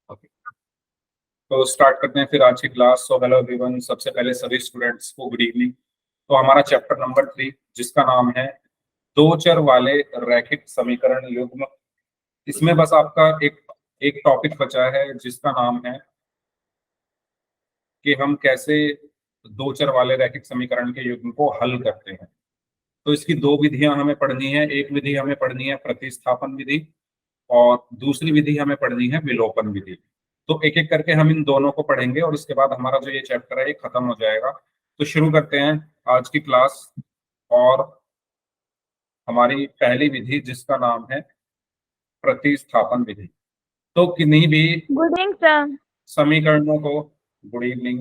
Okay, तो start करते हैं फिर आज की क्लास। सो हेलो एवरीवन, सबसे पहले सभी स्टूडेंट्स को गुड इवनिंग। तो हमारा चैप्टर नंबर 3 जिसका नाम है दो चर वाले रैखिक समीकरण युग्म। इसमें बस आपका एक एक टॉपिक बचा है जिसका नाम है कि हम कैसे दो चर वाले रैखिक समीकरण के युग्म को हल करते हैं। तो इसकी दो विधियां हमें पढ़नी है। एक विधि हमें पढ़नी है प्रतिस्थापन विधि और दूसरी विधि हमें पढ़नी है विलोपन विधि। तो एक एक करके हम इन दोनों को पढ़ेंगे और इसके बाद हमारा जो ये चैप्टर है ये खत्म हो जाएगा। तो शुरू करते हैं आज की क्लास। और हमारी पहली विधि जिसका नाम है प्रतिस्थापन विधि। तो किन्हीं भी गुड इवनिंग सर। समीकरणों को गुड इवनिंग।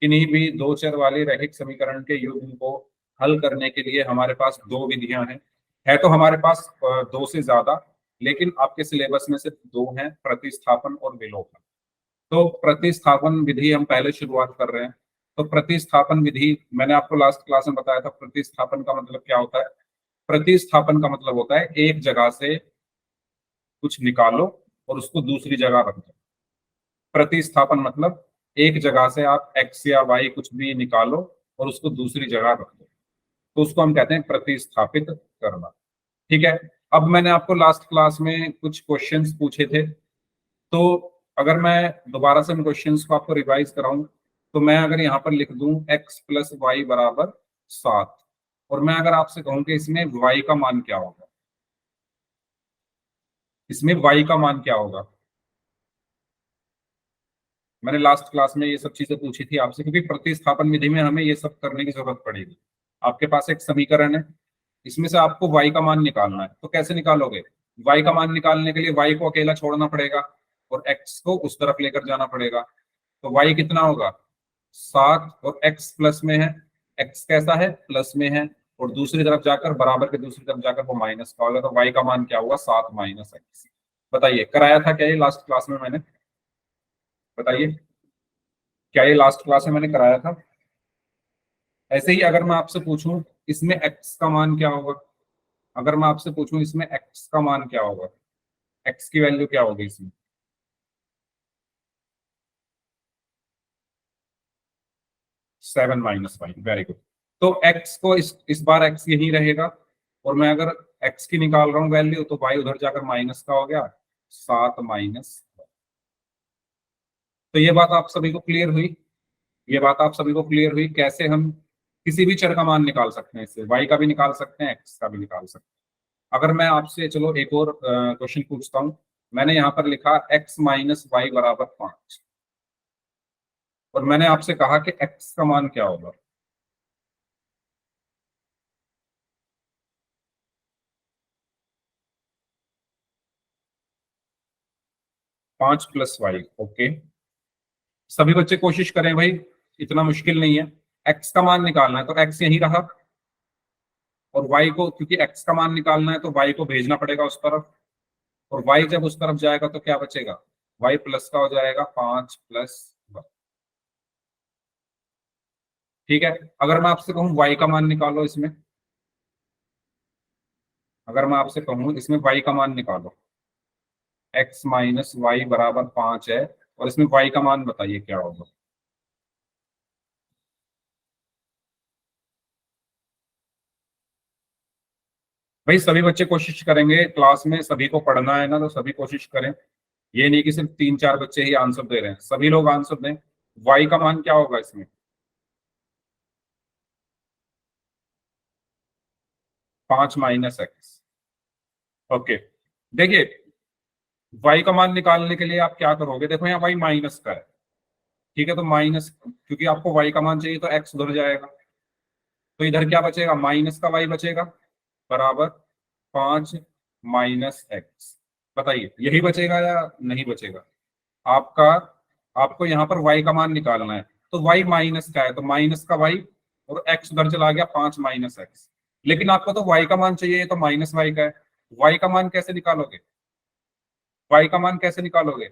किन्हीं भी दो चर वाले रैखिक समीकरण के युग्म को हल करने के लिए हमारे पास दो विधियां हैं। है तो हमारे पास दो से ज्यादा, लेकिन आपके सिलेबस में सिर्फ दो हैं, प्रतिस्थापन और विलोपन। तो प्रतिस्थापन विधि हम पहले शुरुआत कर रहे हैं। तो प्रतिस्थापन विधि मैंने आपको लास्ट क्लास में बताया था। प्रतिस्थापन का मतलब क्या होता है? प्रतिस्थापन का मतलब होता है एक जगह से कुछ निकालो और उसको दूसरी जगह रख दो। प्रतिस्थापन मतलब एक जगह से आप x या y कुछ भी निकालो और उसको दूसरी जगह रख दो, तो उसको हम कहते हैं प्रतिस्थापित करना। ठीक है। अब मैंने आपको लास्ट क्लास में कुछ क्वेश्चंस पूछे थे, तो अगर मैं दोबारा से उन क्वेश्चंस को आपको रिवाइज कराऊं तो मैं अगर यहाँ पर लिख दूं x प्लस वाई बराबर 7, और मैं अगर आपसे कहूं कि इसमें y का मान क्या होगा, इसमें y का मान क्या होगा। मैंने लास्ट क्लास में ये सब चीजें पूछी थी आपसे, क्योंकि प्रतिस्थापन विधि में हमें ये सब करने की जरूरत पड़ेगी। आपके पास एक समीकरण है, इसमें से आपको y का मान निकालना है। तो कैसे निकालोगे? y का मान निकालने के लिए y को अकेला छोड़ना पड़ेगा और x को उस तरफ लेकर जाना पड़ेगा। तो y कितना होगा? 7, और x प्लस में है, x कैसा है? प्लस में है, और दूसरी तरफ जाकर बराबर के दूसरी तरफ जाकर वो माइनस का होगा। तो y का मान क्या होगा? 7 माइनस x। बताइए, कराया था क्या ये लास्ट क्लास में मैंने? बताइए, क्या ये लास्ट क्लास में मैंने कराया था? ऐसे ही अगर मैं आपसे पूछूं इसमें x का मान क्या होगा, अगर मैं आपसे पूछूं इसमें x का मान क्या होगा, x की वैल्यू क्या होगी इसमें? 7 माइनस वाई। Very good. तो x को इस बार x यही रहेगा, और मैं अगर x की निकाल रहा हूँ वैल्यू, तो y उधर जाकर माइनस का हो गया, 7 माइनस। तो ये बात आप सभी को क्लियर हुई? ये बात आप सभी को क्लियर हुई कैसे हम किसी भी चर का मान निकाल सकते हैं? इससे y का भी निकाल सकते हैं, x का भी निकाल सकते हैं। अगर मैं आपसे चलो एक और क्वेश्चन पूछता हूँ। मैंने यहाँ पर लिखा x माइनस वाई बराबर 5, और मैंने आपसे कहा कि x का मान क्या होगा। 5 प्लस वाई। ओके, सभी बच्चे कोशिश करें भाई, इतना मुश्किल नहीं है। x का मान निकालना है तो x यही रहा, और y को, क्योंकि x का मान निकालना है तो y को भेजना पड़ेगा उस तरफ, और y जब उस तरफ जाएगा तो क्या बचेगा? y प्लस का हो जाएगा, 5 प्लस 1। ठीक है। अगर मैं आपसे कहूँ y का मान निकालो इसमें, अगर मैं आपसे कहूँ इसमें y का मान निकालो, x माइनस वाई बराबर 5 है, और इसमें y का मान बताइए क्या होगा। भाई सभी बच्चे कोशिश करेंगे, क्लास में सभी को पढ़ना है ना, तो सभी कोशिश करें। ये नहीं कि सिर्फ 3-4 बच्चे ही आंसर दे रहे हैं, सभी लोग आंसर दें। y का मान क्या होगा इसमें? 5 माइनस एक्स। ओके, देखिए y का मान निकालने के लिए आप क्या करोगे? देखो यहाँ y माइनस का है, ठीक है, तो माइनस, क्योंकि आपको y का मान चाहिए तो x उधर जाएगा, तो इधर क्या बचेगा? माइनस का y बचेगा, बराबर 5 माइनस एक्स। बताइए यही बचेगा या नहीं बचेगा? आपका आपको यहाँ पर y का मान निकालना है, तो y माइनस का है तो माइनस का y, और x उधर चला गया 5 माइनस एक्स। लेकिन आपको तो y का मान चाहिए, तो माइनस y का है। y का मान कैसे निकालोगे? y का मान कैसे निकालोगे?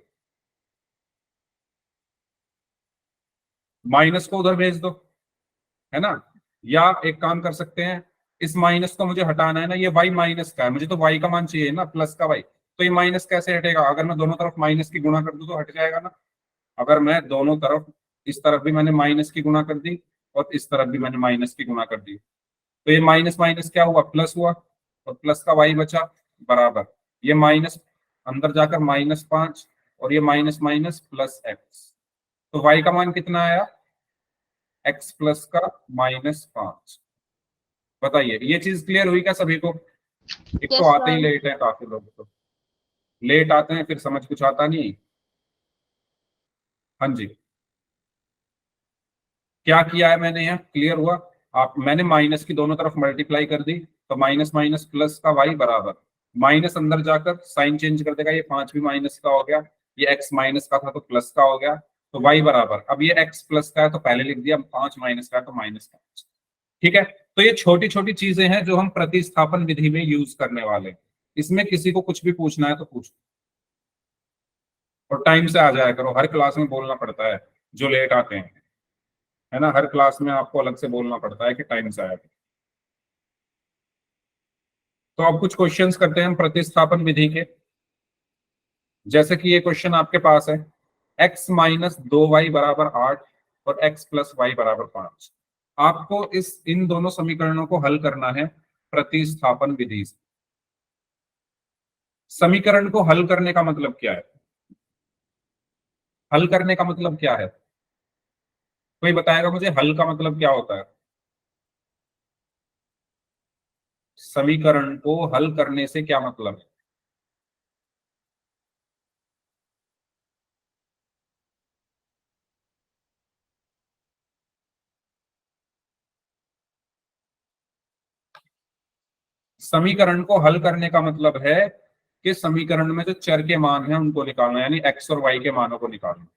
माइनस को उधर भेज दो, है ना। या एक काम कर सकते हैं, इस माइनस को मुझे हटाना है ना, ये y माइनस का है, मुझे तो y का मान चाहिए ना, प्लस का y। तो ये माइनस कैसे हटेगा? अगर मैं दोनों तरफ माइनस की गुणा कर दूं तो हट जाएगा ना। अगर मैं दोनों तरफ, इस तरफ भी मैंने माइनस की गुणा कर दी और इस तरफ भी मैंने माइनस की गुणा कर दी, तो ये माइनस माइनस क्या हुआ? प्लस हुआ, और प्लस का वाई बचा बराबर, ये माइनस अंदर जाकर -5 और ये माइनस माइनस प्लस एक्स। तो वाई का मान कितना आया? एक्स प्लस का -5। बताइए, ये चीज क्लियर हुई क्या सभी को? एक तो यस आते ही सर। लेट है, काफी लोग तो लेट आते हैं, फिर समझ कुछ आता नहीं। हाँ जी, क्या किया है मैंने? यहाँ क्लियर हुआ? आप, मैंने माइनस की दोनों तरफ मल्टीप्लाई कर दी, तो माइनस माइनस प्लस का वाई बराबर, माइनस अंदर जाकर साइन चेंज कर देगा, ये 5 भी माइनस का हो गया, ये एक्स माइनस का था तो प्लस का हो गया, तो वाई बराबर, अब ये एक्स प्लस का है तो पहले लिख दिया, 5 माइनस का है तो -5। ठीक है, तो ये छोटी छोटी चीजें हैं जो हम प्रतिस्थापन विधि में यूज करने वाले हैं। इसमें किसी को कुछ भी पूछना है तो पूछो, और टाइम से आ जाया करो, हर क्लास में बोलना पड़ता है जो लेट आते हैं, है ना, हर क्लास में आपको अलग से बोलना पड़ता है कि टाइम से आया करो। तो अब कुछ क्वेश्चंस करते हैं हम प्रतिस्थापन विधि के। जैसे कि ये क्वेश्चन आपके पास है, x-2y बराबर 8 और x प्लस वाई बराबर 5। आपको इस इन दोनों समीकरणों को हल करना है प्रतिस्थापन विधि से। समीकरण को हल करने का मतलब क्या है? हल करने का मतलब क्या है? कोई बताएगा मुझे, हल का मतलब क्या होता है? समीकरण को हल करने से क्या मतलब है? समीकरण को हल करने का मतलब है कि समीकरण में जो चर के मान हैं उनको निकालना, यानी एक्स और वाई के मानों को निकालना।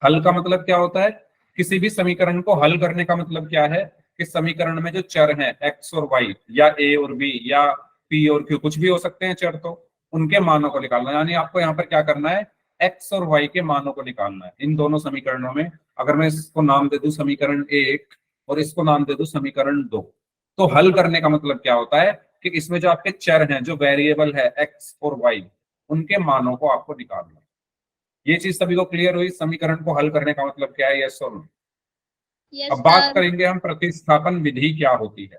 हल का मतलब क्या होता है? किसी भी समीकरण को हल करने का मतलब क्या है? कि समीकरण में जो चर हैं एक्स और वाई, या ए और बी, या पी और क्यू, कुछ भी हो सकते हैं चर, तो उनके मानों को निकालना। यानी आपको यहाँ पर क्या करना है? एक्स और वाई के मानों को निकालना है इन दोनों समीकरणों में। अगर मैं इसको नाम दे दूं समीकरण 1 और इसको नाम दे दूं समीकरण 2, तो हल करने का मतलब क्या होता है? कि इसमें जो आपके चर हैं, जो वेरिएबल है एक्स और वाई, उनके मानों को आपको निकालना है। ये चीज सभी को क्लियर हुई? समीकरण को हल करने का मतलब क्या है, यस और नो? यस अब बात सर। करेंगे हम प्रतिस्थापन विधि क्या होती है।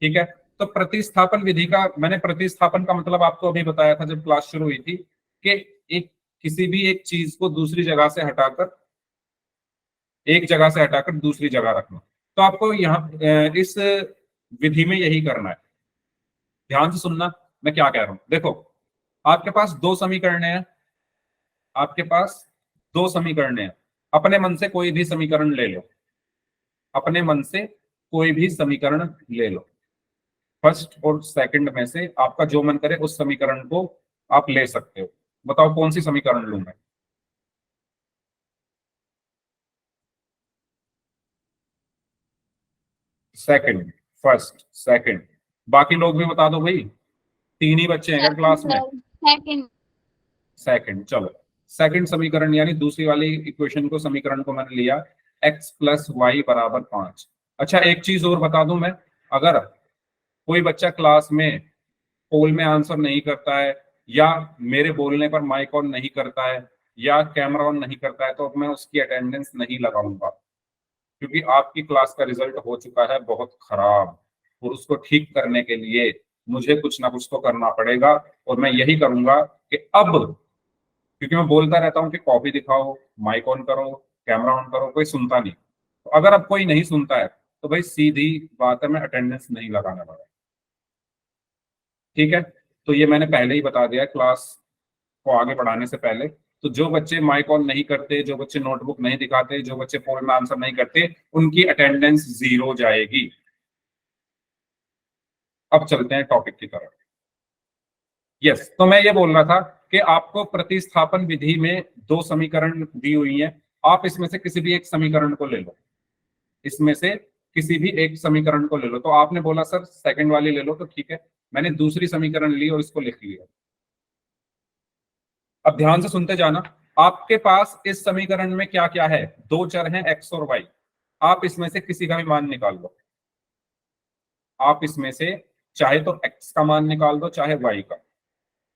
ठीक है, तो प्रतिस्थापन विधि का, मैंने प्रतिस्थापन का मतलब आपको अभी बताया था जब क्लास शुरू हुई थी, कि एक, किसी भी एक चीज को दूसरी जगह से हटाकर, एक जगह से हटाकर दूसरी जगह रखना। तो आपको यहाँ इस विधि में यही करना है। ध्यान से सुनना मैं क्या कह रहा हूं। देखो, आपके पास दो समीकरण हैं, आपके पास दो समीकरण हैं, अपने मन से कोई भी समीकरण ले लो, अपने मन से कोई भी समीकरण ले लो, फर्स्ट और सेकंड में से आपका जो मन करे उस समीकरण को आप ले सकते हो। बताओ कौन सी समीकरण लूं मैं? Second, first, second. बाकी लोग भी बता दो भाई, तीन ही बच्चे हैं क्या सेकंड क्लास में? सर। सेकंड। सेकंड, चलो। सेकंड समीकरण यानी दूसरी वाली इक्वेशन को, समीकरण को मैंने लिया x प्लस वाई बराबर 5। अच्छा, एक चीज और बता दूं मैं, अगर कोई बच्चा क्लास में पोल में आंसर नहीं करता है, या मेरे बोलने पर माइक ऑन नहीं करता है, या कैमरा ऑन नहीं करता है, तो मैं उसकी अटेंडेंस नहीं लगाऊंगा, क्योंकि आपकी क्लास का रिजल्ट हो चुका है बहुत खराब, और उसको ठीक करने के लिए मुझे कुछ ना कुछ तो करना पड़ेगा। और मैं यही करूंगा कि अब, क्योंकि मैं बोलता रहता हूँ कि कॉपी दिखाओ, माइक ऑन करो, कैमरा ऑन करो, कोई सुनता नहीं। तो अगर अब कोई नहीं सुनता है तो भाई सीधी बात है, मैं अटेंडेंस नहीं लगाने वाला। ठीक है, तो ये मैंने पहले ही बता दिया क्लास को आगे बढ़ाने से पहले। तो जो बच्चे माइक ऑन नहीं करते, जो बच्चे नोटबुक नहीं दिखाते, जो बच्चे पोल में आंसर नहीं करते, उनकी अटेंडेंस 0 जाएगी। अब चलते हैं टॉपिक की तरफ। यस, तो मैं ये बोल रहा था कि आपको प्रतिस्थापन विधि में दो समीकरण दी हुई हैं, आप इसमें से किसी भी एक समीकरण को ले लो, इसमें से किसी भी एक समीकरण को ले लो। तो आपने बोला सर सेकंड वाली ले लो, तो ठीक है, मैंने दूसरी समीकरण ली और इसको लिख लिया। अब ध्यान से सुनते जाना, आपके पास इस समीकरण में क्या क्या है? दो चर हैं एक्स और वाई, आप इसमें से किसी का भी मान निकाल लो। आप इसमें से चाहे तो एक्स का मान निकाल दो, चाहे वाई का।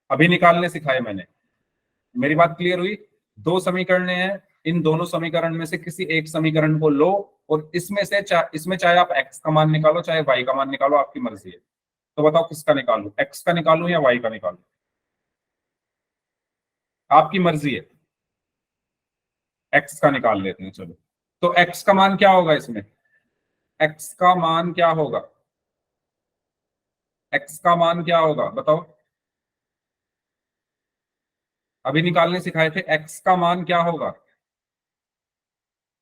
अभी निकालने सिखाए मैंने। मेरी बात क्लियर हुई? दो समीकरण हैं, इन दोनों समीकरण में से किसी एक समीकरण को लो और इसमें से इसमें चाहे आप एक्स का मान निकालो चाहे वाई का मान निकालो, आपकी मर्जी है। तो बताओ किसका निकालूं, एक्स का निकालूं या वाई का निकालूं? आपकी मर्जी है। एक्स का निकाल लेते हैं चलो। तो एक्स का मान क्या होगा इसमें? एक्स का मान क्या होगा? एक्स का मान क्या होगा बताओ? अभी निकालने सिखाए थे, एक्स का मान क्या होगा?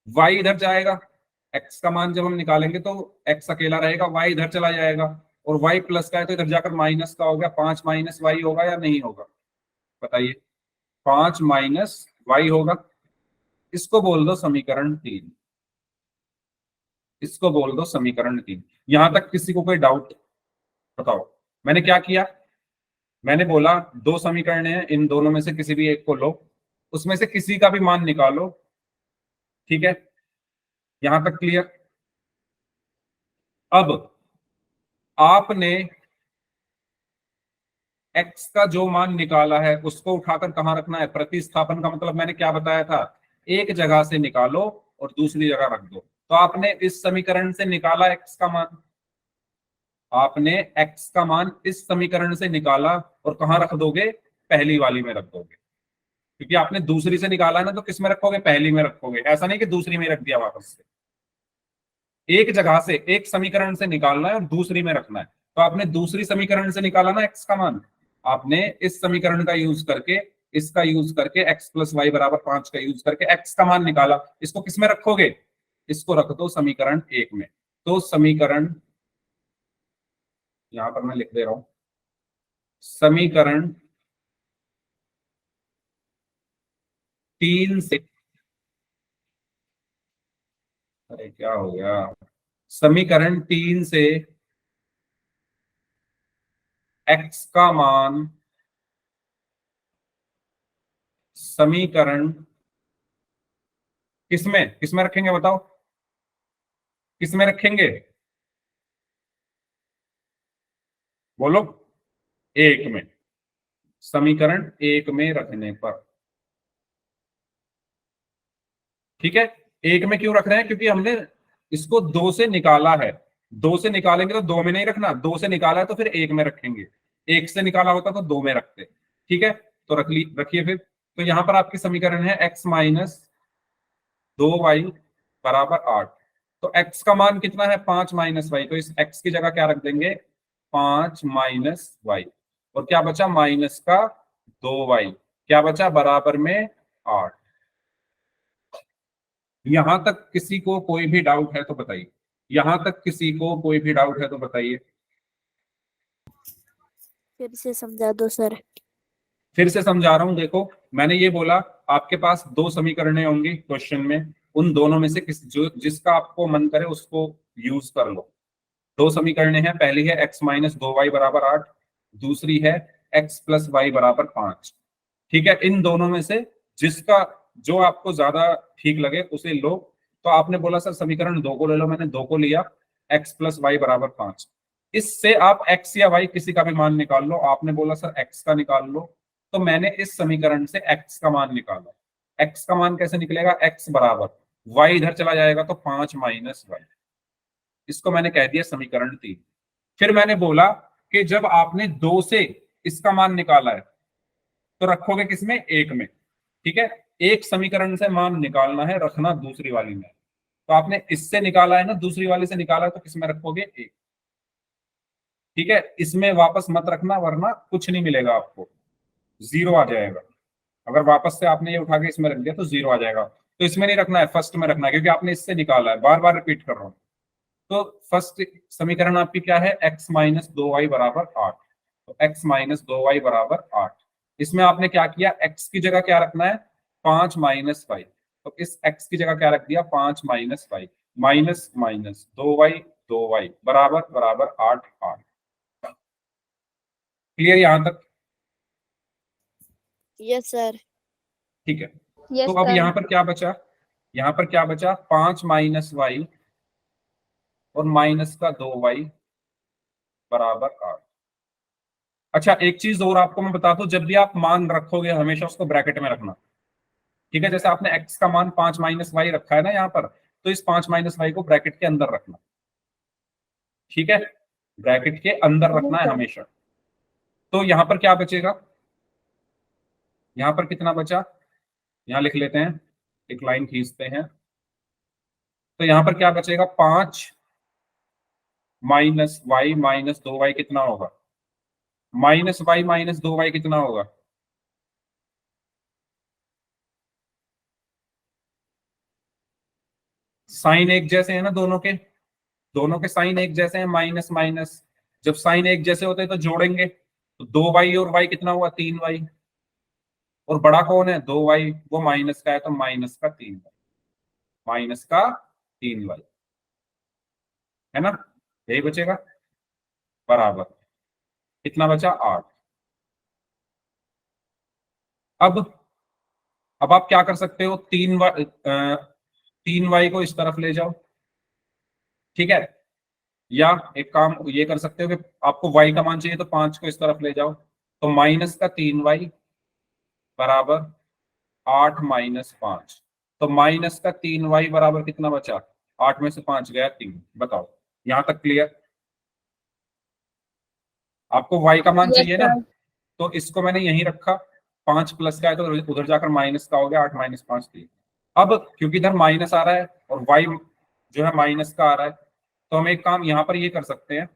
वाई इधर जाएगा। एक्स का मान जब हम निकालेंगे तो एक्स अकेला रहेगा, वाई इधर चला जाएगा। और वाई प्लस का है तो इधर जाकर माइनस का हो गया, 5 - वाई होगा या नहीं होगा? बताइए। 5 - वाई होगा। इसको बोल दो समीकरण 3। इसको बोल दो समीकरण 3। यहां तक किसी को कोई डाउट? बताओ। मैंने क्या किया? मैंने बोला दो समीकरण हैं, इन दोनों में से किसी भी एक को लो, उसमें से किसी का भी मान निकालो। ठीक है, यहां तक क्लियर? अब आपने एक्स का जो मान निकाला है उसको उठाकर कहां रखना है? प्रतिस्थापन का मतलब मैंने क्या बताया था? एक जगह से निकालो और दूसरी जगह रख दो। तो आपने इस समीकरण से निकाला एक्स का मान, आपने एक्स का मान इस समीकरण से निकाला और कहां रख दोगे? पहली वाली में रख दोगे। क्योंकि आपने दूसरी से निकाला है ना, तो किस में रखोगे? पहली में रखोगे। ऐसा नहीं कि दूसरी में रख दिया वापस से। एक जगह से एक समीकरण से निकालना है और दूसरी में रखना है। तो आपने दूसरी समीकरण से निकाला ना एक्स का मान, आपने इस समीकरण का यूज करके, इसका यूज करके x + y = 5 का यूज करके एक्स का मान निकाला। इसको किस में रखोगे? इसको रख दो समीकरण 1 में। तो समीकरण, यहां पर मैं लिख दे रहा हूं, समीकरण 3 से, अरे क्या हो गया, समीकरण 3 से एक्स का मान समीकरण किसमें किसमें रखेंगे बताओ? किसमें रखेंगे? बोलो। 1 में। समीकरण 1 में रखने पर, ठीक है। 1 में क्यों रख रहे हैं? क्योंकि हमने इसको 2 से निकाला है। 2 से निकालेंगे तो 2 में नहीं रखना, 2 से निकाला है तो फिर 1 में रखेंगे। 1 से निकाला होता तो 2 में रखते। ठीक है, तो रखिए फिर। तो यहां पर आपकी समीकरण है x - 2y = 8। तो x का मान कितना है? 5 - वाई। तो इस x की जगह क्या रख देंगे? 5 - वाई। और क्या बचा? माइनस का 2y। क्या बचा? बराबर में 8। यहां तक किसी को कोई भी डाउट है तो बताइए। यहां तक किसी को कोई भी डाउट है तो बताइए। फिर से समझा दो सर। फिर से समझा रहा हूं, देखो। मैंने ये बोला आपके पास दो समीकरणें होंगी क्वेश्चन में, उन दोनों में से जिसका आपको मन करे उसको यूज कर लो। दो समीकरणें हैं, पहली है x - 2y = 8, दूसरी है x + y = 5। ठीक है, इन दोनों में से जिसका जो आपको ज्यादा ठीक लगे उसे लो। तो आपने बोला सर समीकरण 2 को ले लो, मैंने 2 को लिया। x + y = 5। इससे आप x या y किसी का भी मान निकाल लो। आपने बोला सर x का निकाल लो, तो मैंने इस समीकरण से x का मान निकाला। x का मान कैसे निकलेगा? x बराबर, y इधर चला जाएगा तो 5 - वाई। इसको मैंने कह दिया समीकरण 3। फिर मैंने बोला कि जब आपने 2 से इसका मान निकाला है तो रखोगे किसमें? 1 में। ठीक है, एक समीकरण से मान निकालना है, रखना दूसरी वाली में। तो आपने इससे निकाला है ना, दूसरी वाली से निकाला है, तो किसमें रखोगे? 1। ठीक है, इसमें वापस मत रखना वरना कुछ नहीं मिलेगा आपको, जीरो आ जाएगा। अगर वापस से आपने ये उठा के इसमें रख दिया तो जीरो आ जाएगा। तो इसमें नहीं रखना है, फर्स्ट में रखना है, क्योंकि आपने इससे निकाला है। बार बार रिपीट कर रहा हूं। तो फर्स्ट समीकरण आपकी क्या है? x - 2y = 8। तो x - 2y = 8। इसमें आपने क्या किया? x की जगह क्या रखना है? 5 - वाई। तो इस x की जगह क्या रख दिया? 5 - वाई। माइनस माइनस 2y बराबर बराबर 8। क्लियर यहां तक? Yes sir. ठीक है। तो यस अब सर। यहां पर क्या बचा? यहां पर क्या बचा? 5 - वाई और माइनस का 2y = 8। अच्छा, एक चीज और आपको मैं बता दूं, जब भी आप मान रखोगे हमेशा उसको ब्रैकेट में रखना। ठीक है, जैसे आपने x का मान 5 माइनस वाई रखा है ना यहाँ पर, तो इस 5 माइनस वाई को ब्रैकेट के अंदर रखना। ठीक है, ब्रैकेट के अंदर जी रखना है सर। हमेशा। तो यहाँ पर क्या बचेगा, यहाँ पर कितना बचा, यहाँ लिख लेते हैं, एक लाइन खींचते हैं। तो यहाँ पर क्या बचेगा, 5 - -y - 2y कितना होगा, -y - 2y कितना होगा, साइन एक जैसे है ना दोनों के, दोनों के साइन एक जैसे हैं, माइनस माइनस। जब साइन एक जैसे होते हैं तो जोड़ेंगे, तो 2y और y कितना हुआ, 3y। और बड़ा कौन है, 2y, वो माइनस का है तो माइनस का 3y, माइनस का 3y, है ना, यही बचेगा, बराबर कितना बचा, 8। अब आप क्या कर सकते हो, 3y को इस तरफ ले जाओ। ठीक है, या एक काम ये कर सकते हो कि आपको y का मान चाहिए तो 5 को इस तरफ ले जाओ, तो -3y बराबर 8 - 5। तो -3y बराबर कितना बचा, 8 में से 5 गया 3। बताओ, यहां तक क्लियर। आपको y का मान यस चाहिए ना, सर। तो इसको मैंने यहीं रखा, 5 प्लस का है तो उधर जाकर माइनस का हो गया, 8 - 5 3। अब क्योंकि इधर माइनस आ रहा है और y जो है माइनस का आ रहा है, तो हम एक काम यहां पर ये कर सकते हैं,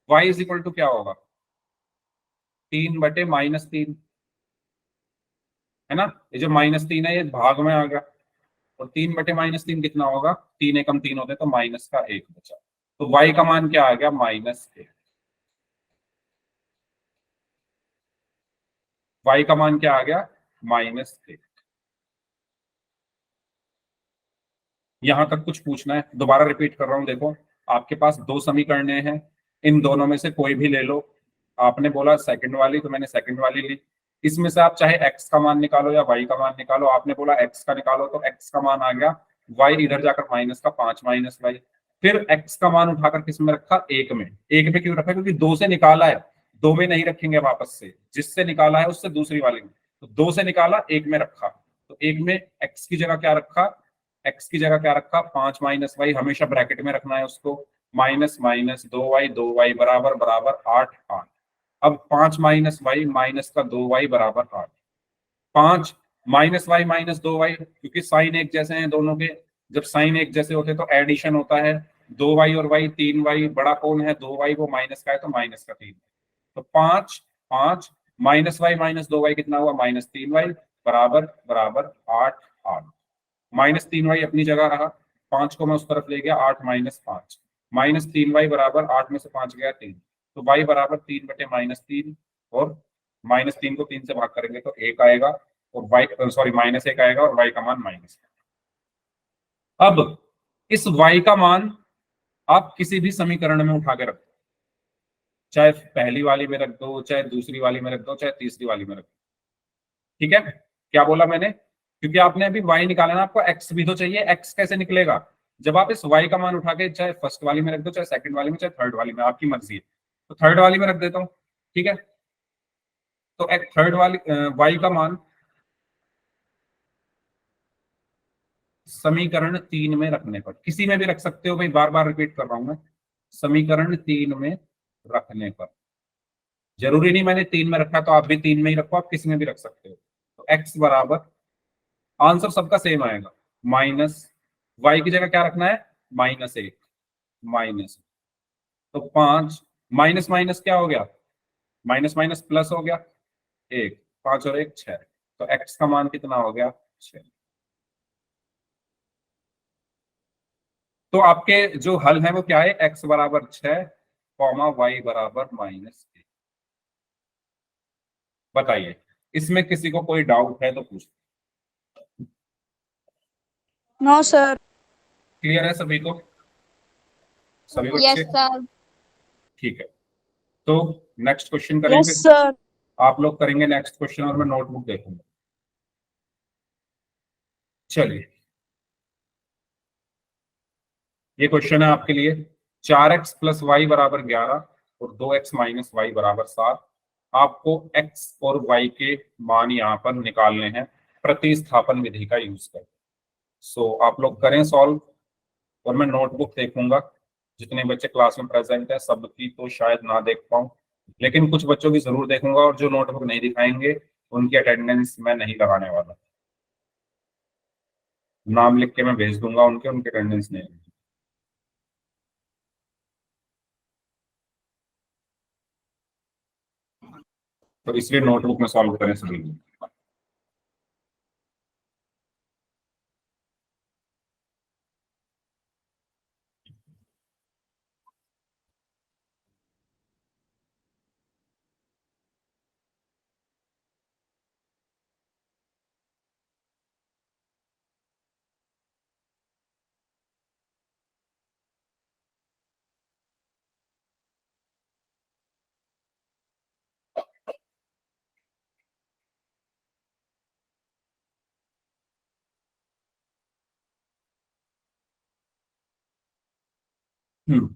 y इज इक्वल टू क्या होगा, 3/-3, है ना। ये जो -3 है ये भाग में आ गया, और 3/-3 कितना होगा, 3 एकम 3 होते हैं, तो माइनस का 1 बचा। तो y का मान क्या आ गया, -1। y का मान क्या आ गया, -1। यहां तक कुछ पूछना है, दोबारा रिपीट कर रहा हूं, देखो आपके पास दो समीकरणे हैं, इन दोनों में से कोई भी ले लो। आपने बोला सेकंड वाली, तो मैंने सेकंड वाली ली। इसमें से आप चाहे x का मान निकालो या y का मान निकालो। आपने बोला x का निकालो, तो x का मान आ गया, y इधर जाकर माइनस का 5 - y। फिर x का मान उठाकर किस में रखा, एक में। एक में क्यों रखा, क्योंकि दो से निकाला है, दो में नहीं रखेंगे वापस से, जिससे निकाला है उससे दूसरी वाली में। तो दो से निकाला, एक में रखा, तो एक में x की जगह क्या रखा, x की जगह क्या रखा, 5 - y, हमेशा ब्रैकेट में रखना है उसको। माइनस माइनस 2y बराबर बराबर 8 8। अब 5 - y माइनस का 2y बराबर 8। 5 -y - 2y, क्योंकि साइन एक जैसे हैं दोनों के, जब साइन एक जैसे होते हैं तो एडिशन होता है। 2y और y 3y, बड़ा कौन है, 2y, वो माइनस का है तो माइनस का 3। तो 5 -y - 2y कितना हुआ, -3y बराबर बराबर 8 8। -3y अपनी जगह रहा, 5 को मैं उस तरफ ले गया, 8 - 5, -3y बराबर 8 में से 5 गया 3। तो y बराबर 3/-3, और -3 को 3 से भाग करेंगे तो 1 आएगा, और -1 आएगा, और y का मान -। अब इस y का मान आप किसी भी समीकरण में उठा के रखो, चाहे पहली वाली में रख दो, चाहे दूसरी वाली में रख दो, चाहे तीसरी वाली में रख दो। ठीक है, क्या बोला मैंने, क्योंकि आपने अभी y निकाला ना, आपको x भी तो चाहिए। x कैसे निकलेगा, जब आप इस y का मान उठा के चाहे फर्स्ट वाली में रख दो, चाहे सेकंड वाली में, चाहे थर्ड वाली में, आपकी मर्जी है। तो थर्ड वाली में रख देता हूं। ठीक है, तो एक थर्ड वाली y का मान समीकरण 3 में रखने पर, किसी में भी रख सकते हो भाई, बार बार रिपीट कर रहा हूं मैं, समीकरण 3 में रखने पर। जरूरी नहीं मैंने 3 में रखा तो आप भी 3 में ही रखो, आप किसी में भी रख सकते हो। तो x बराबर, आंसर सबका सेम आएगा, माइनस, y की जगह क्या रखना है, -1, माइनस। तो 5, माइनस माइनस क्या हो गया, माइनस माइनस प्लस हो गया, 1, 5 और 1 6। तो x का मान कितना हो गया, 6। तो आपके जो हल है वो क्या है, x बराबर 6, y बराबर -1। बताइए, इसमें किसी को कोई डाउट है तो पूछ। No sir. क्लियर है सभी को, सभी को यस अच्छे। सर। ठीक है, तो नेक्स्ट क्वेश्चन यस करेंगे। सर। आप लोग करेंगे नेक्स्ट क्वेश्चन, और मैं नोटबुक देखूंगा। चलिए, ये क्वेश्चन है आपके लिए, 4x + y बराबर 11 और 2x - y बराबर 7 आपको x और y के मान यहाँ पर निकालने हैं प्रतिस्थापन विधि का यूज कर। सो आप लोग करें सॉल्व, और मैं नोटबुक देखूंगा। जितने बच्चे क्लास में प्रेजेंट है सबकी तो शायद ना देख पाऊं, लेकिन कुछ बच्चों की जरूर देखूंगा, और जो नोटबुक नहीं दिखाएंगे उनकी अटेंडेंस मैं नहीं लगाने वाला। नाम लिख के मैं भेज दूंगा उनके, उनकी अटेंडेंस नहीं होगी। तो इसलिए नोटबुक में सॉल्व करें सभी लोग। हम्म।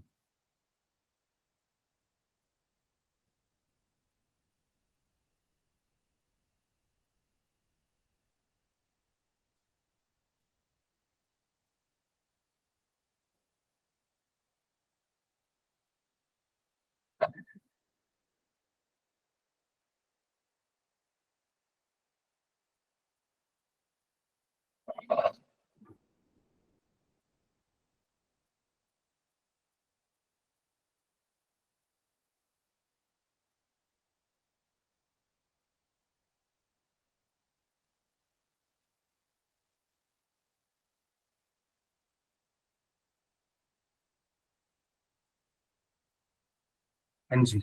हाँ जी।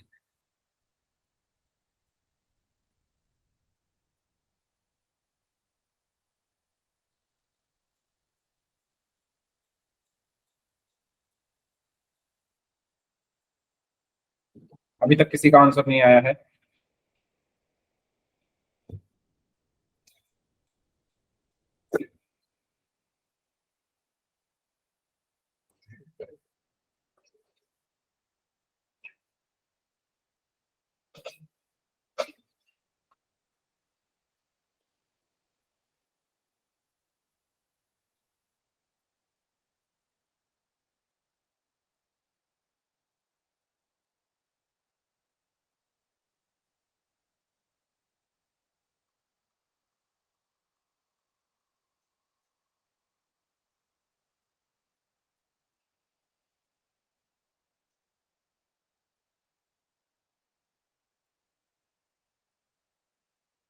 अभी तक किसी का आंसर नहीं आया है?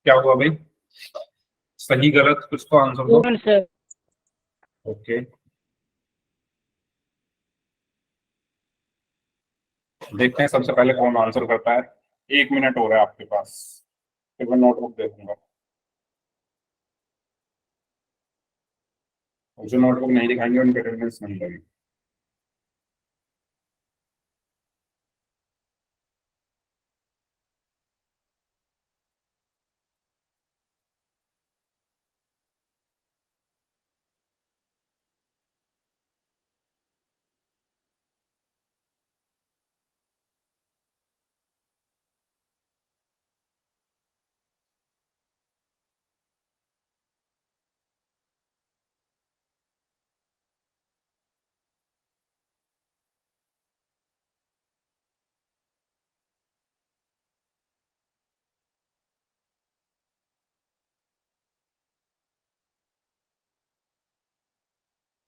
क्या हुआ भाई? सही गलत कुछ तो आंसर दो। One sir. ओके, देखते हैं सबसे पहले कौन आंसर करता है। 1 मिनट हो रहा है आपके पास, फिर मैं नोटबुक देखूंगा। और जो नोटबुक नहीं दिखाएंगे उनकी अटेंडेंस नहीं लगेगी।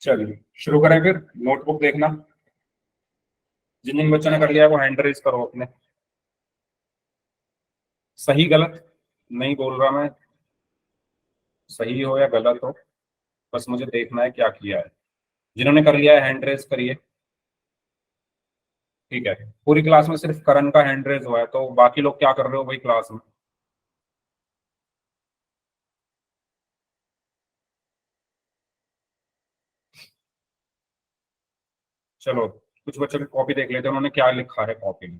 चलिए शुरू करें फिर। नोटबुक देखना, जिन जिन बच्चों ने कर लिया है वो हैंड रेज करो अपने। सही गलत नहीं बोल रहा मैं, सही हो या गलत हो, बस मुझे देखना है क्या किया है। जिन्होंने कर लिया है हैंड रेज करिए। ठीक है, पूरी क्लास में सिर्फ करण का हैंड रेज हुआ है, तो बाकी लोग क्या कर रहे हो भाई क्लास में? चलो कुछ बच्चों की कॉपी देख लेते हैं, उन्होंने क्या लिखा है कॉपी में।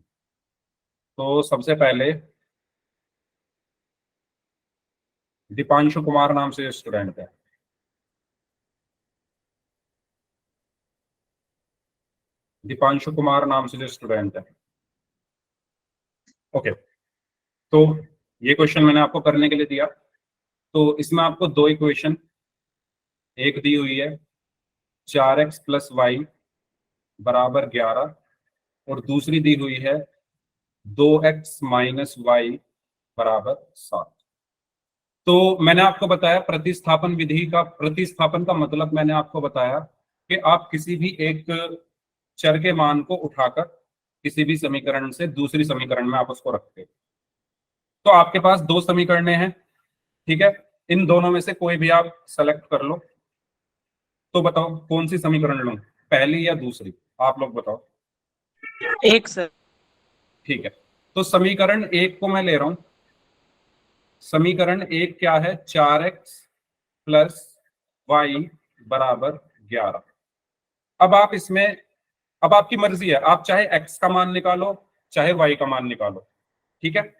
तो सबसे पहले दीपांशु कुमार नाम से स्टूडेंट है। दीपांशु कुमार नाम से जो स्टूडेंट है। ओके, तो ये क्वेश्चन मैंने आपको करने के लिए दिया। तो इसमें आपको दो इक्वेशन, एक दी हुई है 4x प्लस वाई बराबर 11, और दूसरी दी हुई है 2x माइनस वाई बराबर 7। तो मैंने आपको बताया प्रतिस्थापन विधि का, प्रतिस्थापन का मतलब मैंने आपको बताया कि आप किसी भी एक चर के मान को उठाकर किसी भी समीकरण से दूसरी समीकरण में आप उसको रखते हो। तो आपके पास दो समीकरणें हैं, ठीक है, इन दोनों में से कोई भी आप सेलेक्ट कर लो। तो बताओ कौन सी समीकरण लूं, पहली या दूसरी, आप लोग बताओ। एक सर। ठीक है, तो समीकरण एक को मैं ले रहा हूं। समीकरण एक क्या है, 4x प्लस वाई बराबर 11। अब आप इसमें, अब आपकी मर्जी है, आप चाहे x का मान निकालो चाहे y का मान निकालो, ठीक है,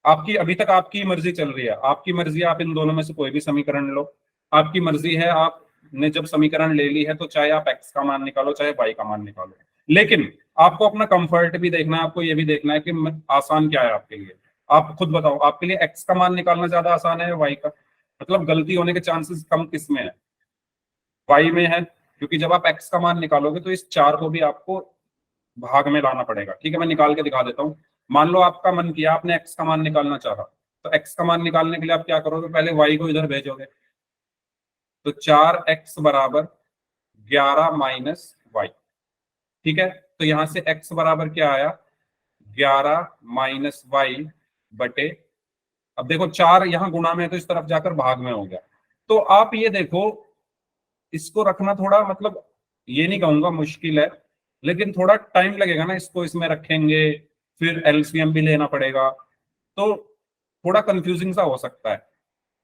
आपकी अभी तक आपकी मर्जी चल रही है, आपकी मर्जी है, आप इन दोनों में से कोई भी समीकरण लो, आपकी मर्जी है। आपने जब समीकरण ले ली है तो चाहे आप x का मान निकालो चाहे y का मान निकालो, लेकिन आपको अपना कंफर्ट भी देखना है, आपको ये भी देखना है कि आसान क्या है आपके लिए। आप खुद बताओ, आपके लिए x का मान निकालना ज्यादा आसान है या y का, मतलब गलती होने के चांसेस कम किस में है, y में है, क्योंकि जब आप x का मान निकालोगे तो इस 4 को भी आपको भाग में लाना पड़ेगा। ठीक है, मैं निकाल के दिखा देता हूँ। मान लो आपका मन किया, आपने x का मान निकालना चाहा, तो x का मान निकालने के लिए आप क्या करोगे, पहले y को इधर भेजोगे, तो 4x बराबर 11 माइनस वाई। ठीक है, तो यहां से x बराबर क्या आया, 11 माइनस वाई बटे, अब देखो 4 यहां गुणा में है तो इस तरफ जाकर भाग में हो गया। तो आप ये देखो, इसको रखना थोड़ा, मतलब ये नहीं कहूंगा मुश्किल है, लेकिन थोड़ा टाइम लगेगा ना, इसको इसमें रखेंगे, फिर एलसीएम भी लेना पड़ेगा, तो थोड़ा कंफ्यूजिंग सा हो सकता है।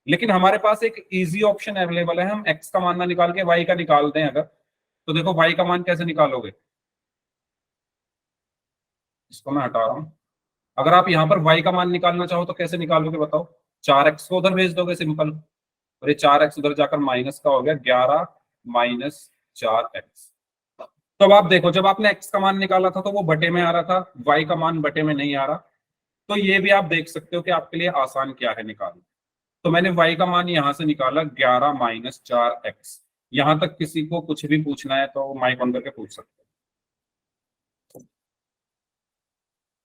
लेकिन हमारे पास एक इजी ऑप्शन अवेलेबल है, हम x का मान ना निकाल के y का निकाल दें अगर, तो देखो y का मान कैसे निकालोगे, इसको मैं हटा रहा हूं। अगर आप यहां पर y का मान निकालना चाहो तो कैसे निकालोगे बताओ, 4x को उधर भेज दोगे सिंपल, और ये 4x उधर जाकर माइनस का हो गया 11 माइनस 4x। तो अब आप देखो, जब आपने x का मान निकाला था तो वो बटे में आ रहा था, y का मान बटे में नहीं आ रहा। तो ये भी आप देख सकते हो कि आपके लिए आसान क्या है निकालना। तो मैंने y का मान यहां से निकाला 11 माइनस 4x। यहां तक किसी को कुछ भी पूछना है तो माइक ऑन करके पूछ सकते हैं।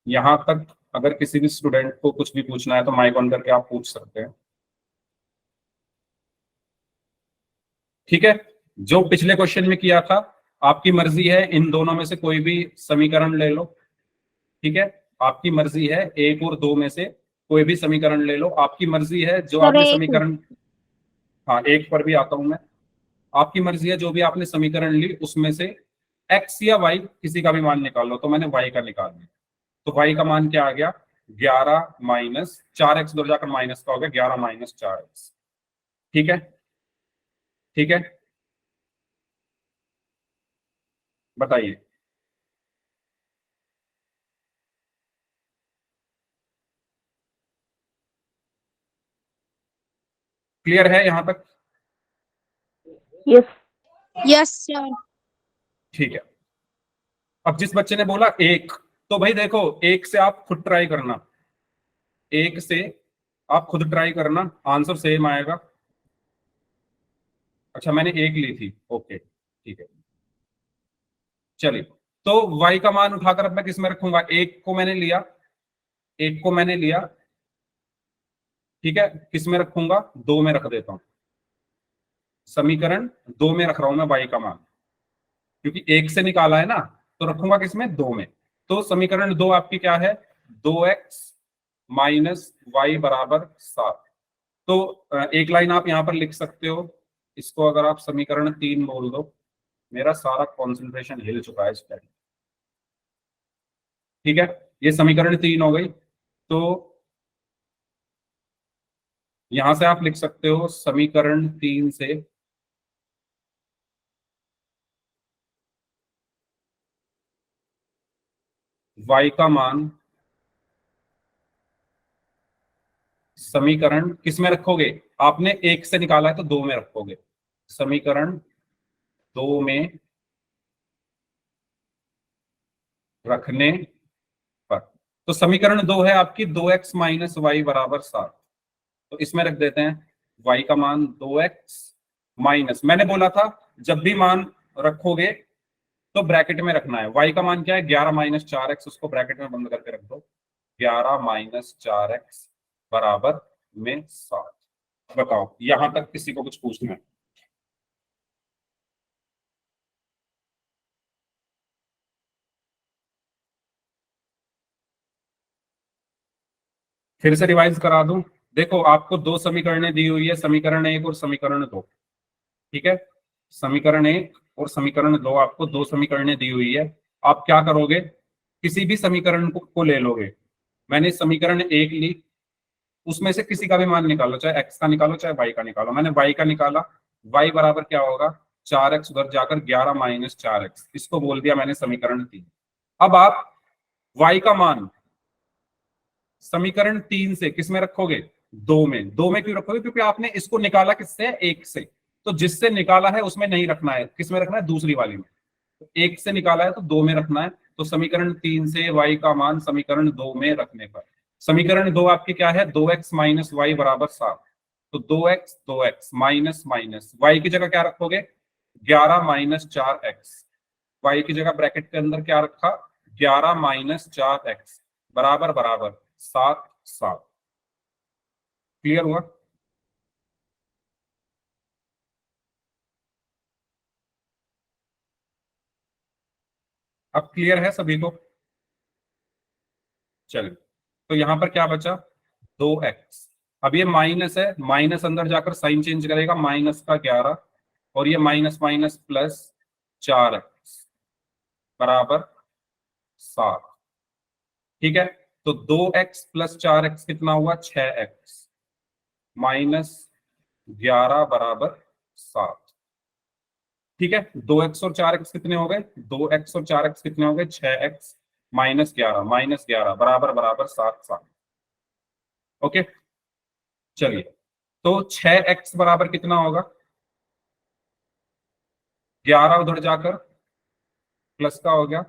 यहां तक अगर किसी भी स्टूडेंट को कुछ भी पूछना है तो माइक ऑन करके आप पूछ सकते हैं, ठीक है। जो पिछले क्वेश्चन में किया था, आपकी मर्जी है, इन दोनों में से कोई भी समीकरण ले लो, ठीक है, आपकी मर्जी है, एक और दो में से कोई भी समीकरण ले लो, आपकी मर्जी है जो सर आपने एक। समीकरण, हाँ एक पर भी आता हूं मैं, आपकी मर्जी है जो भी आपने समीकरण ली उसमें से x या y किसी का भी मान निकाल लो। तो मैंने y का निकाल लिया, तो y का मान क्या आ गया, 11 माइनस 4x, दूर जाकर माइनस का हो गया 11 माइनस 4x। ठीक है, ठीक है, बताइए। क्लियर है यहां तक? यस। Yes sir. ठीक है, अब जिस बच्चे ने बोला एक, तो भाई देखो, एक से आप खुद ट्राई करना, एक से आप खुद ट्राई करना, आंसर सेम आएगा। अच्छा मैंने एक ली थी, ओके ठीक है, चलिए। तो y का मान उठाकर अब मैं किस में रखूंगा, एक को मैंने लिया, एक को मैंने लिया, ठीक है, किस में रखूंगा, दो में रख देता हूं, समीकरण दो में रख रहा हूं मैं y का मान, क्योंकि एक से निकाला है ना, तो रखूंगा किसमें, दो में। तो समीकरण दो आपकी क्या है, 2x माइनस वाई बराबर 7। तो एक लाइन आप यहां पर लिख सकते हो, इसको अगर आप समीकरण तीन बोल दो, मेरा सारा कॉन्सेंट्रेशन हिल चुका है इस टाइम, ठीक है, ये समीकरण तीन हो गई। तो यहां से आप लिख सकते हो समीकरण तीन से y का मान समीकरण किस में रखोगे, आपने एक से निकाला है तो दो में रखोगे, समीकरण दो में रखने पर, तो समीकरण 2 है आपकी 2x माइनस वाई बराबर 7। तो इसमें रख देते हैं y का मान 2x माइनस, मैंने बोला था जब भी मान रखोगे तो ब्रैकेट में रखना है। y का मान क्या है 11 माइनस 4x, उसको ब्रैकेट में बंद करके रख दो। 11 माइनस 4x बराबर में 7। बताओ यहां तक किसी को कुछ पूछना है? फिर से रिवाइज करा दूं। देखो आपको दो समीकरणें दी हुई है, समीकरण 1 और समीकरण 2। ठीक है, समीकरण 1 और समीकरण 2, आपको दो समीकरणें दी हुई है। आप क्या करोगे, किसी भी समीकरण को ले लोगे। मैंने समीकरण 1 ली, उसमें से किसी का भी मान निकालो, चाहे x का निकालो चाहे y का निकालो। मैंने y का निकाला, y बराबर क्या होगा 4x, उधर जाकर 11 माइनस 4x, इसको बोल दिया मैंने समीकरण 3। अब आप y का मान समीकरण 3 से किस में रखोगे, 2 में। 2 में क्यों रखोगे, क्योंकि आपने इसको निकाला किससे, 1 से। तो जिससे निकाला है उसमें नहीं रखना है, किस में रखना है, दूसरी वाली में। तो 1 से निकाला है तो 2 में रखना है। तो समीकरण 3 से y का मान समीकरण 2 में रखने पर, समीकरण 2 आपकी क्या है 2x माइनस वाई बराबर 7। तो 2x माइनस माइनस y की जगह क्या रखोगे 11 माइनस 4x, y की जगह ब्रैकेट के अंदर क्या रखा 11 माइनस 4x बराबर बराबर 7 7। क्लियर हुआ? अब क्लियर है सभी को? चलिए, तो यहां पर क्या बचा 2x। अब ये माइनस है, माइनस अंदर जाकर साइन चेंज करेगा, माइनस का 11 और ये माइनस माइनस प्लस 4x बराबर 7। ठीक है, तो 2x प्लस 4x कितना हुआ 6x माइनस 11 बराबर 7। ठीक है, 2x और 4x कितने हो गए, 2x और 4x कितने हो गए 6x माइनस 11 बराबर बराबर 7 7। ओके, चलिए, तो 6x बराबर कितना होगा 11 उधर जाकर प्लस का हो गया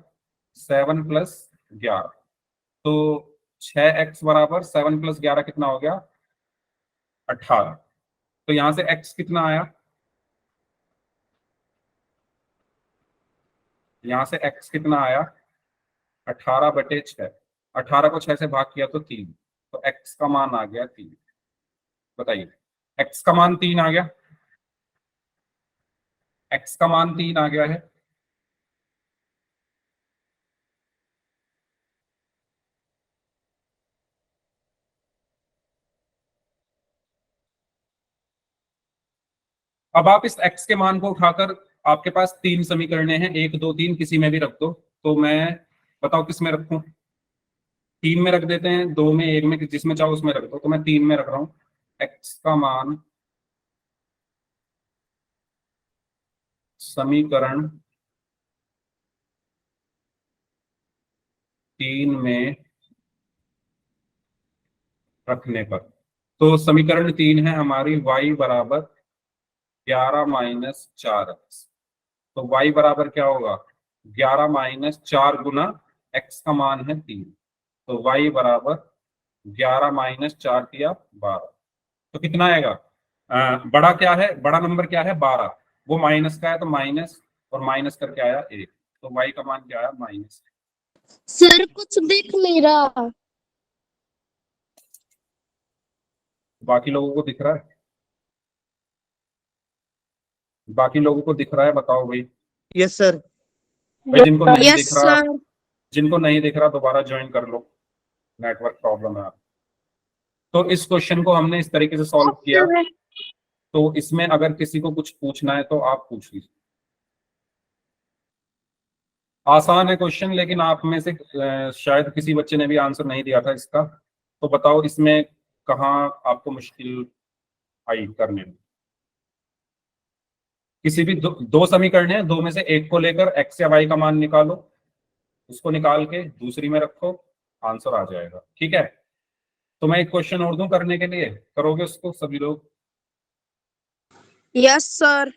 7 प्लस 11। तो 6x बराबर 7 प्लस 11 कितना हो गया 18। तो यहां से x कितना आया, यहां से x कितना आया 18/6। 18 को 6 से भाग किया तो 3, तो x का मान आ गया 3। बताइए, x का मान 3 आ गया, x का मान 3 आ गया है। अब आप इस x के मान को उठाकर, आपके पास 3 समीकरणें हैं, 1 2 3, किसी में भी रख दो। तो मैं बताओ किस में रखूं, 3 में रख देते हैं, 2 में 1 में, जिसमें चाहो उसमें रख दो। तो मैं 3 में रख रहा हूं। x का मान समीकरण 3 में रखने पर, तो समीकरण 3 है हमारी y बराबर 11 माइनस 4x। तो y बराबर क्या होगा 11 माइनस 4 गुना x का मान है 3। तो y बराबर 11 माइनस 4 किया 12। तो कितना आएगा, बड़ा क्या है, बड़ा नंबर क्या है 12, वो माइनस का है तो माइनस, और माइनस करके आया 1। तो y का मान क्या आया माइनस। सर कुछ दिख नहीं रहा। बाकी लोगों को दिख रहा है, बाकी लोगों को दिख रहा है, बताओ भाई। Yes sir. भाई जिनको नहीं यस दिख रहा, सर। जिनको नहीं दिख रहा दोबारा ज्वाइन कर लो, नेटवर्क प्रॉब्लम है। तो इस क्वेश्चन को हमने इस तरीके से सॉल्व किया। तो इसमें अगर किसी को कुछ पूछना है तो आप पूछ लीजिए। आसान है क्वेश्चन, लेकिन आप में से शायद किसी बच्चे ने भी आंसर नहीं दिया था इसका। तो बताओ इसमें कहाँ आपको मुश्किल आई करने में। किसी भी दो समीकरण है, दो में से एक को लेकर एक्स या वाई का मान निकालो, उसको निकाल के दूसरी में रखो, आंसर आ जाएगा। ठीक है, तो मैं एक क्वेश्चन और दूं करने के लिए, करोगे उसको सभी लोग? Yes sir.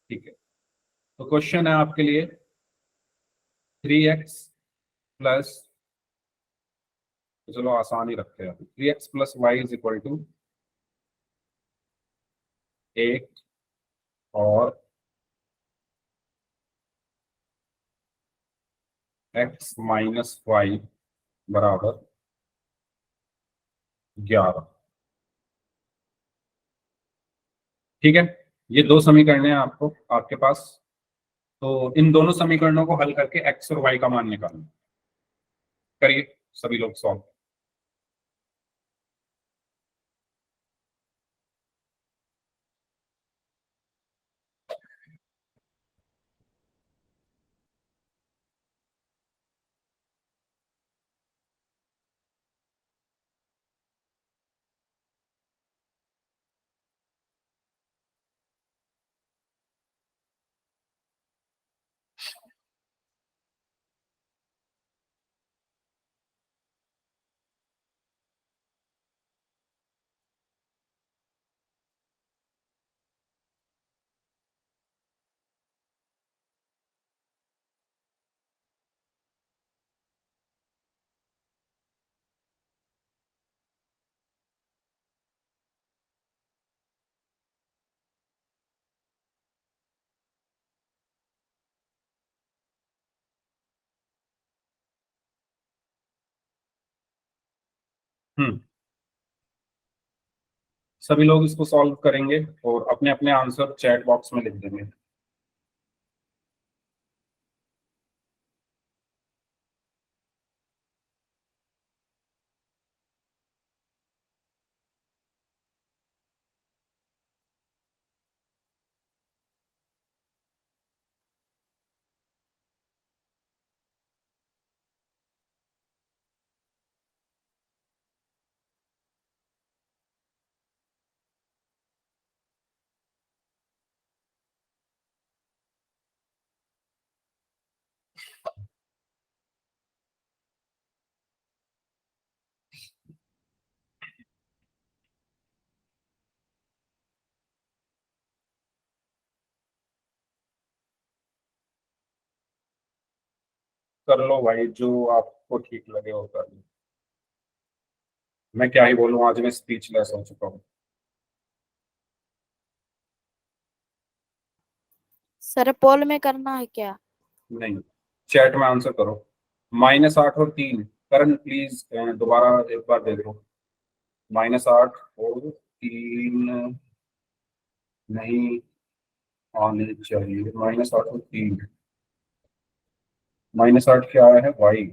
ठीक है, तो क्वेश्चन है आपके लिए 3x प्लस तो चलो आसान ही रखते हैं। 3x plus y is equal to 1 और x माइनस वाई बराबर 11। ठीक है, ये दो समीकरण है आपको आपके पास। तो इन दोनों समीकरणों को हल करके x और y का मान निकालना। करिए सभी लोग सॉल्व। हम्म, सभी लोग इसको सॉल्व करेंगे और अपने अपने आंसर चैट बॉक्स में लिख देंगे। कर लो भाई, जो आपको ठीक लगे वो कर लो। मैं क्या ही बोलूं, आज मैं स्पीचलेस हो चुका हूँ। सर पोल में करना है क्या? नहीं, चैट में आंसर करो। -8 और 3। करण प्लीज दोबारा एक बार दे दो। -8 और 3 नहीं आने चाहिए। -8 और 3, -8 क्या आया है वाई,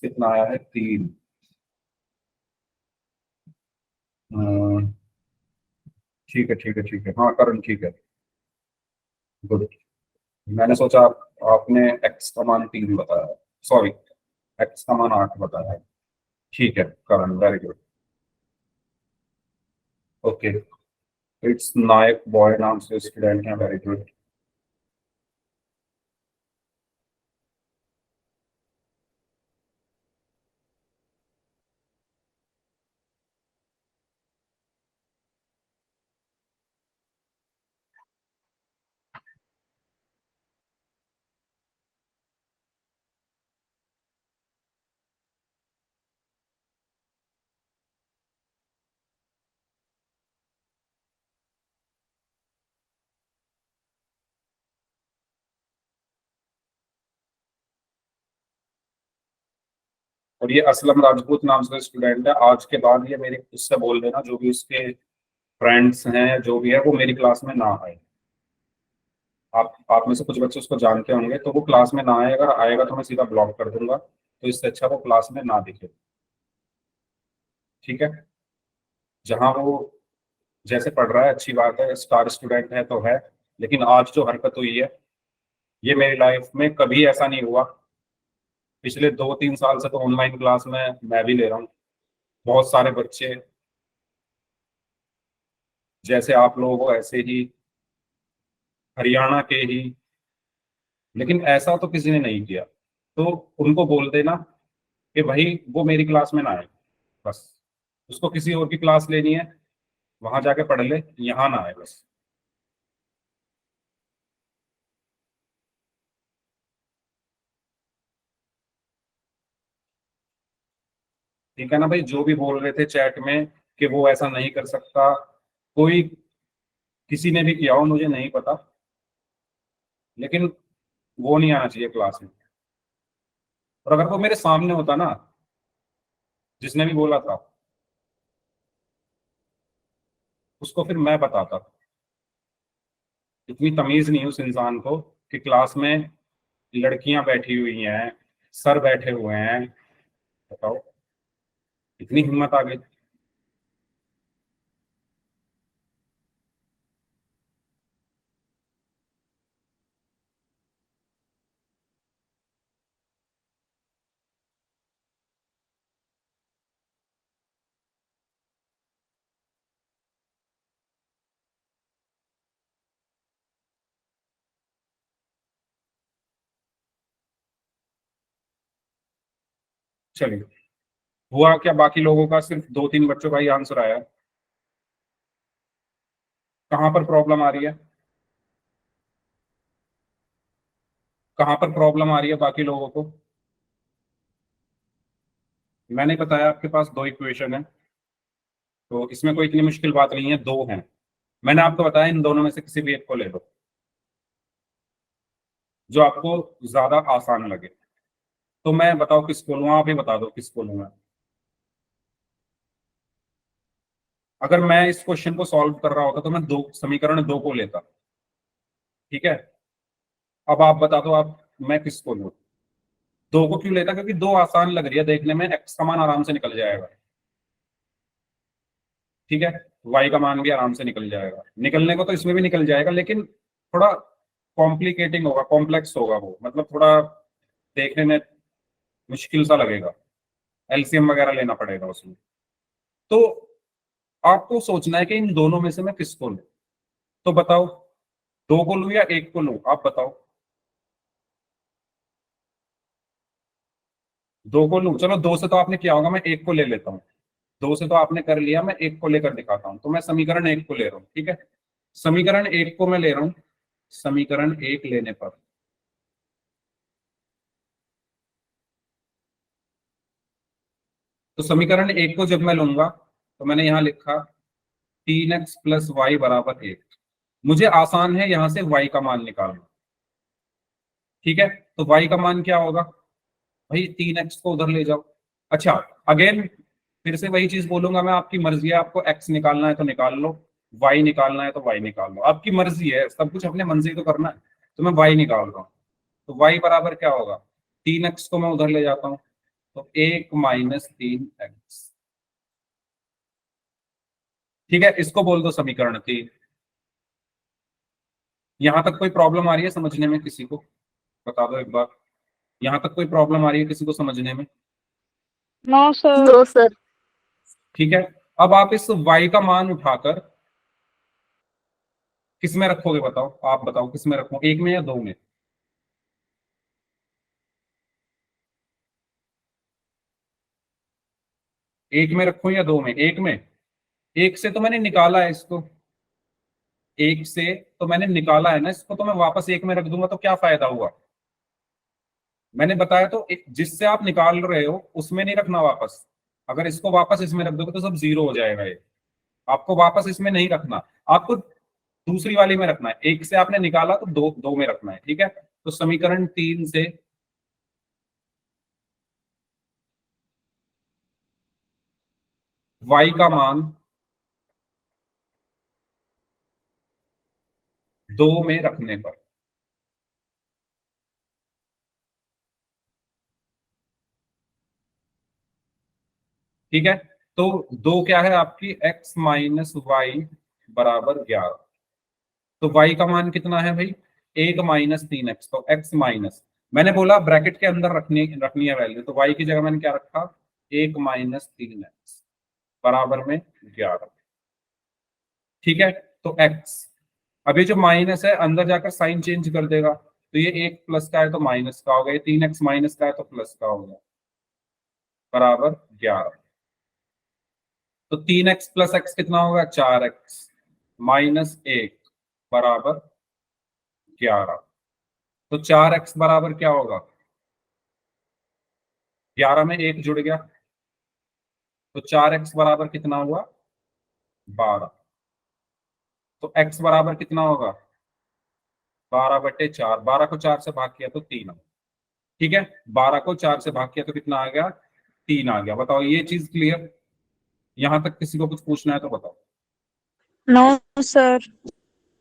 कितना आया है 3। ठीक है ठीक है ठीक है, हाँ करण ठीक है, गुड। मैंने सोचा आपने एक्स का मान 3 बताया, सॉरी एक्स का मान 8 बताया है। ठीक है Karan, very good. Okay, it's Nayak boy नाम से स्टूडेंट है, वेरी गुड। और ये असलम राजपूत नाम से स्टूडेंट है। आज के बाद ये मेरे उससे बोल देना, जो भी उसके फ्रेंड्स हैं जो भी है, वो मेरी क्लास में ना आए। आप में से कुछ बच्चे उसको जानते होंगे, तो वो क्लास में ना आए। अगर आएगा तो मैं सीधा ब्लॉक कर दूंगा, तो इससे अच्छा वो क्लास में ना दिखे। ठीक है, जहाँ वो जैसे पढ़ रहा है अच्छी बात है, स्टार स्टूडेंट है तो है, लेकिन आज जो हरकत हुई है, ये मेरी लाइफ में कभी ऐसा नहीं हुआ। पिछले 2-3 साल से तो ऑनलाइन क्लास में मैं भी ले रहा हूँ, बहुत सारे बच्चे जैसे आप लोग हो ऐसे ही हरियाणा के ही, लेकिन ऐसा तो किसी ने नहीं किया। तो उनको बोल देना कि भाई वो मेरी क्लास में ना आए, बस। उसको किसी और की क्लास लेनी है, वहां जाके पढ़ ले, यहाँ ना आए बस। ठीक है ना भाई, जो भी बोल रहे थे चैट में कि वो ऐसा नहीं कर सकता, कोई किसी ने भी किया हो मुझे नहीं पता, लेकिन वो नहीं आना चाहिए क्लास में। और अगर वो मेरे सामने होता ना, जिसने भी बोला था, उसको फिर मैं बताता। इतनी तमीज नहीं उस इंसान को कि क्लास में लड़कियां बैठी हुई हैं, सर बैठे हुए हैं, बताओ इतनी हिम्मत आ गई। चलिए, हुआ क्या, बाकी लोगों का सिर्फ 2-3 बच्चों का ही आंसर आया। कहाँ पर प्रॉब्लम आ रही है, कहाँ पर प्रॉब्लम आ रही है बाकी लोगों को? मैंने बताया आपके पास दो इक्वेशन है, तो इसमें कोई इतनी मुश्किल बात नहीं है, दो हैं। मैंने आपको बताया इन दोनों में से किसी भी एक को ले लो, जो आपको ज्यादा आसान लगे। तो मैं बताओ किसको लूँ, आप ही बता दो किसको लूँ मैं। अगर मैं इस क्वेश्चन को सॉल्व कर रहा होता तो मैं दो समीकरण दो को लेता। ठीक है, अब आप बता दो, आप मैं किसको लूँ? दो को क्यों लेता? क्योंकि दो आसान लग रही है देखने में, एक्स का मान आराम से निकल जाएगा। ठीक है, वाई का मान भी आराम से निकल जाएगा, निकलने को तो इसमें भी निकल जाएगा, लेकिन थोड़ा कॉम्प्लिकेटिंग होगा, कॉम्प्लेक्स होगा वो, मतलब थोड़ा देखने में मुश्किल सा लगेगा, एलसीएम वगैरह लेना पड़ेगा उसमें। तो आपको सोचना है कि इन दोनों में से मैं किसको लूं। तो बताओ, दो को लूं या एक को लूं, आप बताओ। दो को लूं, चलो दो से तो आपने किया होगा, मैं एक को ले लेता हूँ। दो से तो आपने कर लिया, मैं एक को लेकर दिखाता हूँ। तो मैं समीकरण एक को ले रहा हूँ, ठीक है, समीकरण एक को मैं ले रहा हूँ। समीकरण एक लेने पर तो समीकरण एक को जब मैं लूंगा तो मैंने यहां लिखा 3x + y = 1। मुझे आसान है यहां से y का मान निकालना। ठीक है, तो y का मान क्या होगा भाई? 3x को उधर ले जाओ। अच्छा, अगेन फिर से वही चीज बोलूंगा मैं, आपकी मर्जी है, आपको x निकालना है तो निकाल लो, y निकालना है तो y निकाल लो, आपकी मर्जी है, सब कुछ अपने मन से ही तो करना है। तो मैं y निकाल रहा हूँ, तो y बराबर क्या होगा? 3x को मैं उधर ले जाता हूँ, तो 1 - 3x। ठीक है, इसको बोल दो समीकरण 3। यहां तक कोई प्रॉब्लम आ रही है समझने में किसी को? बता दो एक बार, यहां तक कोई प्रॉब्लम आ रही है किसी को समझने में? No sir. No sir. ठीक है, अब आप इस y का मान उठाकर किस में रखोगे? बताओ, आप बताओ किस में रखो, एक में या दो में? एक में रखो या दो में? एक में। एक से तो मैंने निकाला है इसको, एक से तो मैंने निकाला है ना इसको, तो मैं वापस एक में रख दूंगा तो क्या फायदा हुआ? मैंने बताया तो जिससे आप निकाल रहे हो उसमें नहीं रखना वापस। अगर इसको वापस इसमें रख दोगे तो सब जीरो हो जाएगा ये। आपको वापस इसमें नहीं रखना, आपको दूसरी वाली में रखना है। एक से आपने निकाला तो दो दो में रखना है। ठीक है, तो समीकरण 3 से y का मान दो में रखने पर, ठीक है, तो दो क्या है आपकी? x - y = 11। तो y का मान कितना है भाई? 1 - 3x, तो x माइनस, मैंने बोला ब्रैकेट के अंदर रखनी रखनी है वैल्यू, तो y की जगह मैंने क्या रखा? 1 - 3x बराबर में 11। ठीक है, तो x, अभी जो माइनस है अंदर जाकर साइन चेंज कर देगा, तो ये एक प्लस का है तो माइनस का हो गया, 3x माइनस का है तो प्लस का हो गया, बराबर 11। तो 3x + x कितना होगा? 4x माइनस 1 बराबर 11। तो 4x बराबर क्या होगा? 11 में एक जुड़ गया, तो 4x बराबर कितना हुआ? 12। तो x बराबर कितना होगा? 12/4। 12 को 4 से भाग किया तो 3। ठीक है, 12 को 4 से भाग किया तो कितना आ गया? 3 आ गया। बताओ ये चीज क्लियर? यहां तक किसी को कुछ पूछना है तो बताओ। No sir.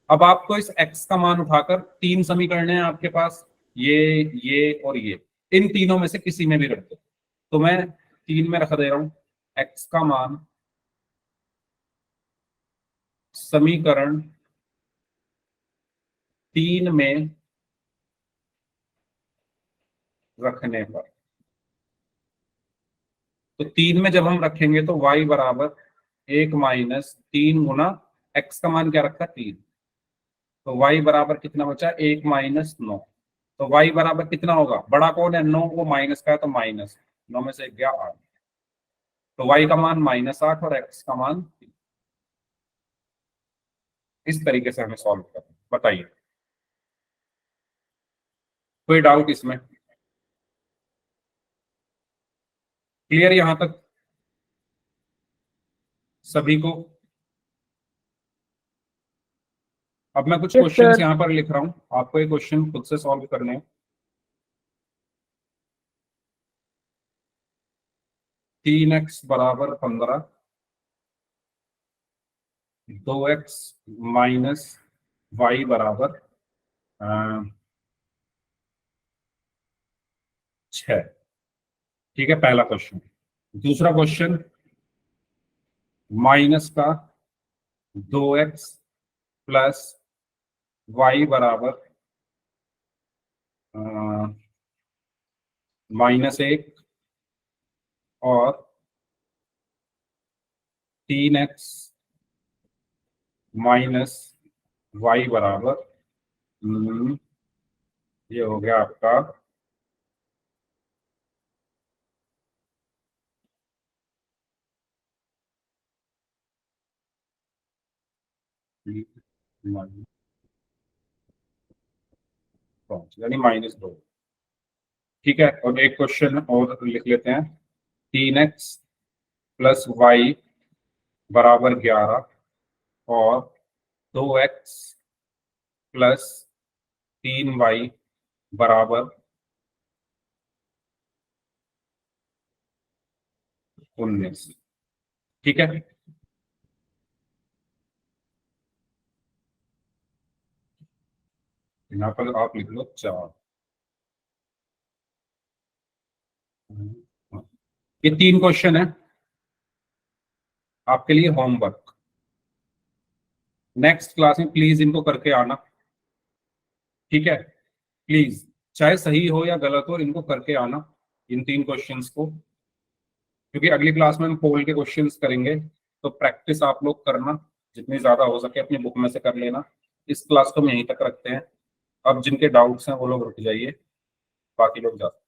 अब आपको इस x का मान उठाकर 3 समीकरण हैं आपके पास, ये और ये, इन तीनों में से किसी में भी रख दो। तो मैं 3 में रख दे रहा हूं x का मान समीकरण 3 में रखने पर। तो 3 में जब हम रखेंगे तो y बराबर 1 माइनस 3 गुना x का मान क्या रखा? 3। तो y बराबर कितना बचा? 1 माइनस 9। तो y बराबर कितना होगा? बड़ा कौन है? 9। वो माइनस का है तो माइनस 9 में से 1 गया 8। तो y का मान -8 और x का मान 3। इस तरीके से हमें सॉल्व करना। बताइए कोई डाउट इसमें? क्लियर यहां तक सभी को? अब मैं कुछ Yes, क्वेश्चंस sir. यहां पर लिख रहा हूं, आपको ये क्वेश्चन खुद से सॉल्व करने हैं। 3x बराबर 15, 2x माइनस वाई बराबर 6। ठीक है, पहला क्वेश्चन। दूसरा क्वेश्चन, माइनस का 2x प्लस वाई बराबर -1 और 3x माइनस वाई बराबर ये हो गया आपका यानी -2। ठीक है, और एक क्वेश्चन और लिख लेते हैं। 3x प्लस वाई बराबर 11 और 2x प्लस 3y बराबर 19। ठीक है, यहाँ पर आप लिख लो 4। ये 3 क्वेश्चन है आपके लिए होमवर्क। नेक्स्ट क्लास में प्लीज इनको करके आना। ठीक है, प्लीज, चाहे सही हो या गलत हो, इनको करके आना इन 3 क्वेश्चंस को, क्योंकि अगली क्लास में हम पोल के क्वेश्चंस करेंगे। तो प्रैक्टिस आप लोग करना, जितनी ज्यादा हो सके अपनी बुक में से कर लेना। इस क्लास को हम यहीं तक रखते हैं। अब जिनके डाउट्स हैं वो लोग रुक जाइए, बाकी लोग जा सकते हैं।